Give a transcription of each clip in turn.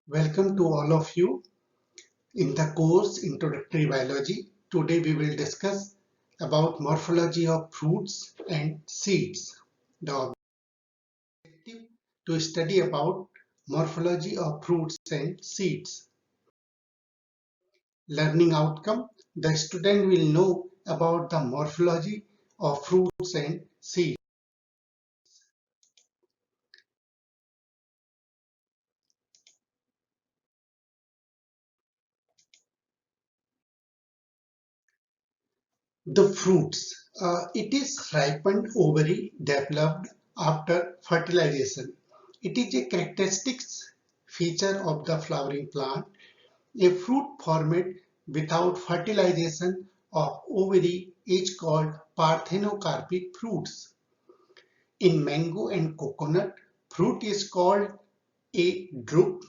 Welcome to all of you in the course Introductory Biology. Today we will discuss about morphology of fruits and seeds. The objective to study about morphology of fruits and seeds. Learning outcome: the student will know about the morphology of fruits and seeds. The fruits, it is ripened ovary developed after fertilization. It is a characteristic feature of the flowering plant. A fruit formed without fertilization of ovary is called parthenocarpic fruits. In mango and coconut, fruit is called a drupe.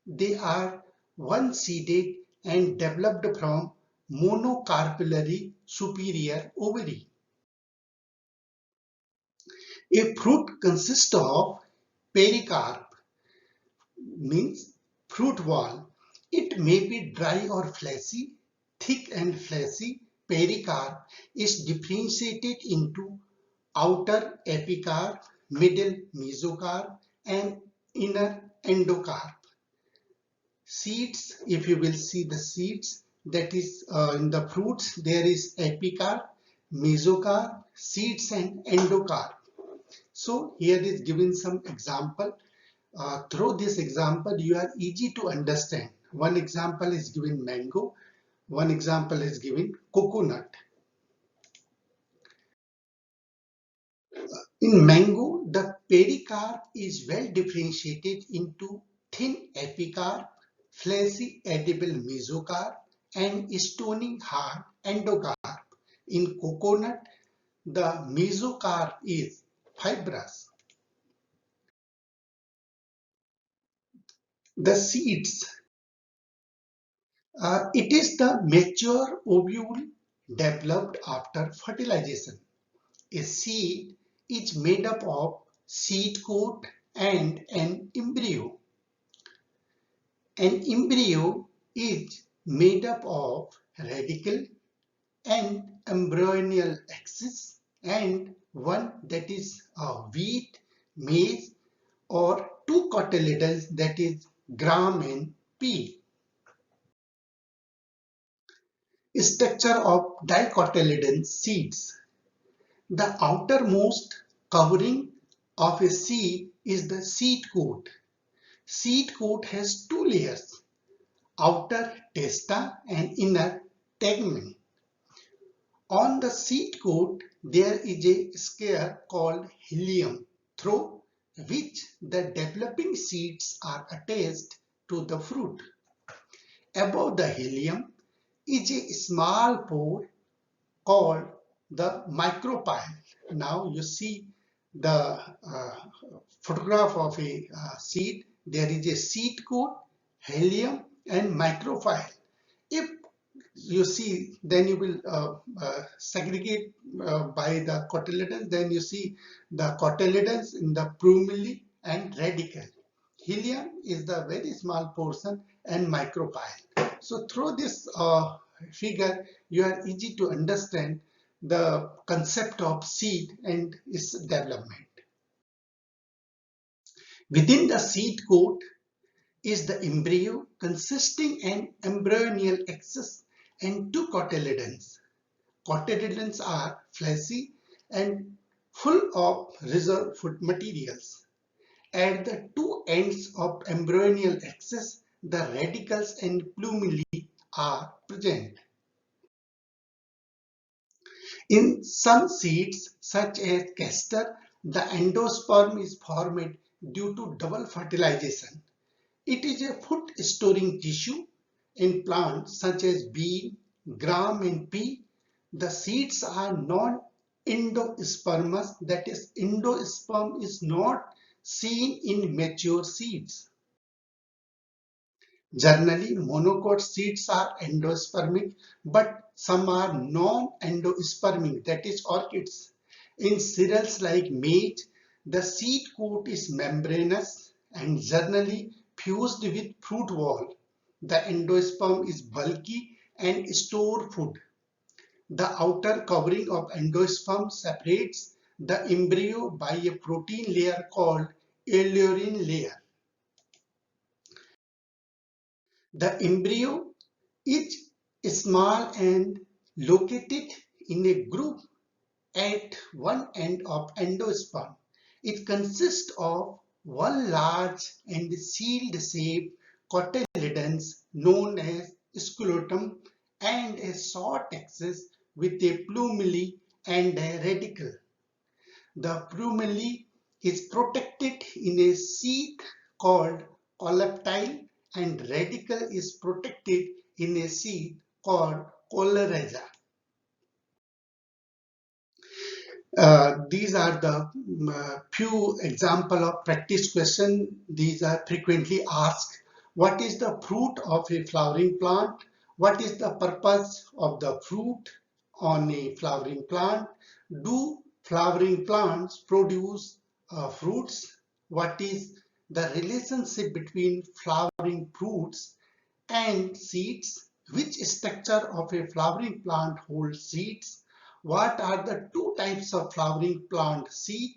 They are one-seeded and developed from monocarpellary superior ovary. A fruit consists of pericarp, means fruit wall. It may be dry or fleshy. Thick and fleshy pericarp is differentiated into outer epicarp, middle mesocarp, and inner endocarp. Seeds, if you will see the seeds, that is in the fruits, there is epicarp, mesocarp, seeds, and endocarp. So here is given some example. Through this example, you are easy to understand. One example is given mango, one example is given coconut. In mango, the pericarp is well differentiated into thin epicarp, fleshy edible mesocarp, and stony hard endocarp. In coconut, the mesocarp is fibrous. The seeds, it is the mature ovule developed after fertilization. A seed is made up of seed coat and an embryo. An embryo is made up of radicle and embryonal axis and one that is wheat, maize, or two cotyledons, that is gram and pea. Structure of dicotyledon seeds. The outermost covering of a seed is the seed coat. Seed coat has two layers, outer testa and inner tegmen. On the seed coat, there is a scare called hilum, through which the developing seeds are attached to the fruit. Above the hilum is a small pore called the micropyle. Now you see the photograph of a seed. There is a seed coat, hilum, and micropyle. If you see, then you will segregate by the cotyledons. Then you see the cotyledons in the plumule and radicle. Hilum is the very small portion and micropyle. So through this figure, you are easy to understand the concept of seed and its development. Within the seed coat is the embryo consisting an embryonal axis and two cotyledons. Cotyledons are fleshy and full of reserved food materials. At the two ends of embryonal axis, the radicals and plumule are present. In some seeds, such as castor, the endosperm is formed due to double fertilization. It is a food storing tissue. In plants such as bean, gram, and pea, the seeds are non-endospermous, that is, endosperm is not seen in mature seeds. Generally, monocot seeds are endospermic, but some are non-endospermic, that is, orchids. In cereals like maize, the seed coat is membranous and generally fused with fruit wall. The endosperm is bulky and store food. The outer covering of endosperm separates the embryo by a protein layer called allurin layer. The embryo is small and located in a group at one end of endosperm. It consists of one large and shield-shaped cotyledons known as scrotum and a short axis with a plumule and a radicle. The plumule is protected in a sheath called colleptile and radicle is protected in a sheath called coleregia. These are the few example of practice question. These are frequently asked. What is the fruit of a flowering plant? What is the purpose of the fruit on a flowering plant? Do flowering plants produce fruits? What is the relationship between flowering fruits and seeds? Which structure of a flowering plant holds seeds? What are the two types of flowering plant seed?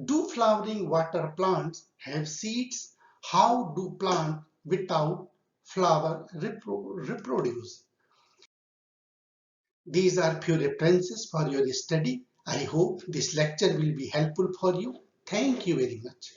Do flowering water plants have seeds? How do plants without flower reproduce? These are few references for your study. I hope this lecture will be helpful for you. Thank you very much.